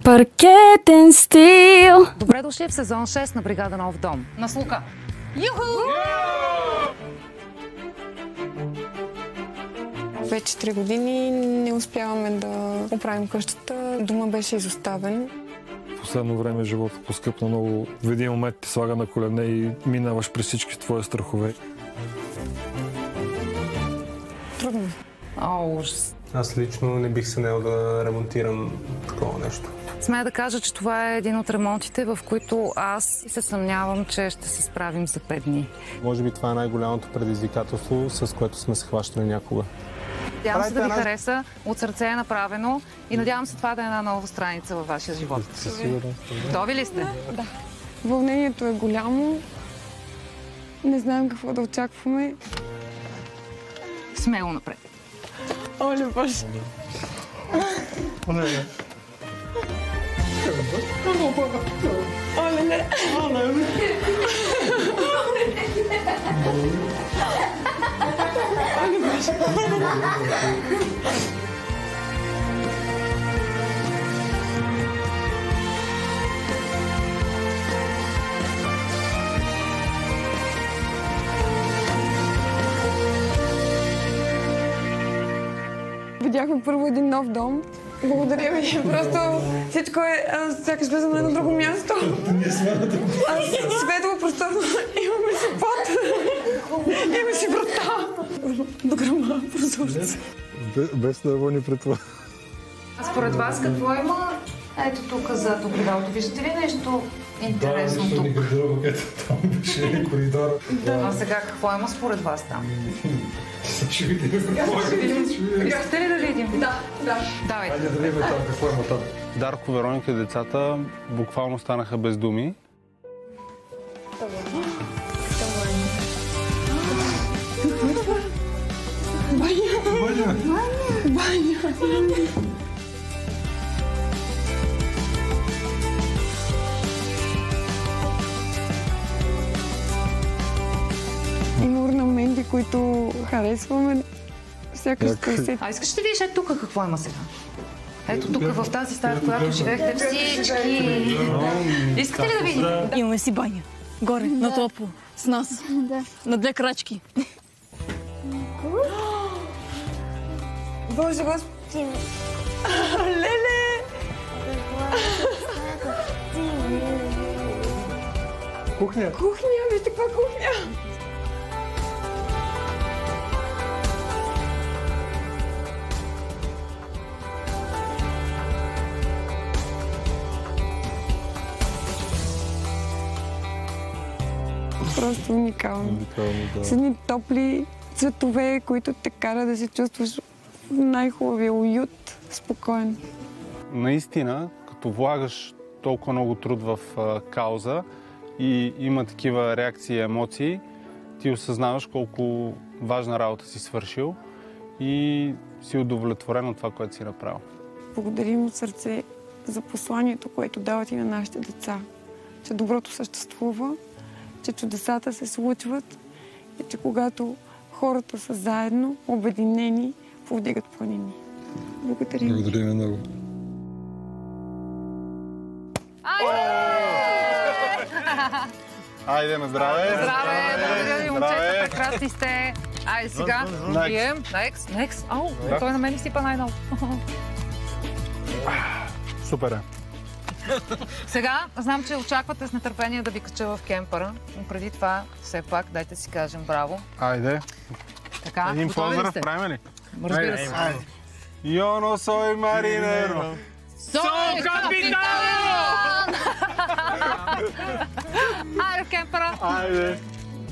Паркетен стил. Добре дошли в сезон 6 на Бригада Нов дом. На слука. Юху! Вече 3 години не успяваме да оправим къщата. Дома беше изоставен. В последно време живота поскъпна много. В един момент ти слага на колене и минаваш през всички твои страхове. Трудно. Ужас. Аз лично не бих се наел да ремонтирам такова нещо. Смея да кажа, че това е един от ремонтите, в които аз се съмнявам, че ще се справим за 5 дни. Може би това е най-голямото предизвикателство, с което сме се хващали някога. Надявам се да ви хареса, от сърце е направено и надявам се това да е една нова страница във вашия живот. Готови ли сте? Да. Вълнението е голямо. Не знаем какво да очакваме. Смело напред. Оле, Боже! Оле, не! Оле, не! Видяхме първо един нов дом. Благодаря ви. Просто всичко е... Сякаш влизам на едно друго място. Светло, просторно. Имаме си пот. Имаме си врата. Дограма, прозорец. Без да ни пред това. А според вас какво има? Ето тук зад огледалото. Виждате ли нещо интересно тук? Ето там беше коридора. А сега какво има според вас там? Ще видим. Искате ли да видим? Да. Давайте. Хайде да видим там какво има там. Дарко, Вероника и децата буквално станаха без думи. Баня! Има орнаменти, които харесваме. Сякаш се... А искаш да видиш ето тук какво има сега? Ето тук в тази стая, в която живеехте всички. Искате ли да видим? Имаме си баня. Горе, на топло. С нас. На 2 крачки. Боже, Господи! Леле! Кухня. Кухня! Вижте каква кухня! Просто уникално. Да. С едни топли цветове, които те карат да се чувстваш в най-хубавия уют, спокоен. Наистина, като влагаш толкова много труд в кауза и има такива реакции и емоции, ти осъзнаваш колко важна работа си свършил и си удовлетворен от това, което си направил. Благодарим от сърце за посланието, което дават и на нашите деца. Че доброто съществува, че чудесата се случват и че когато хората са заедно, обединени, повдигат планини. Благодарим. Благодарим много. Айде, на здраве! Здраве! Благодаря ви, момчета, прекрасни сте. Айде сега, пием. Некс. Ау, той на мен изсипа най-много. Супер е. Сега, знам, че очаквате с нетърпение да ви кача в кемпъра, но преди това, все пак, дайте си кажем браво. Айде. Така, Един готови ли поздрав сте? правим ли? Разбира се. Yo no soy marinero. Сой капитан! Айде в кемпъра! Айде!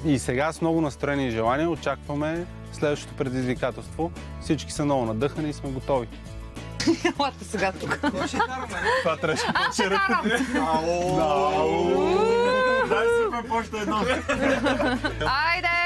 И сега с много настроение и желание очакваме следващото предизвикателство. Всички са много надъхани и сме готови. Елате сега тук. Това трябваше да Ще карам! Дай си още едно. Айде!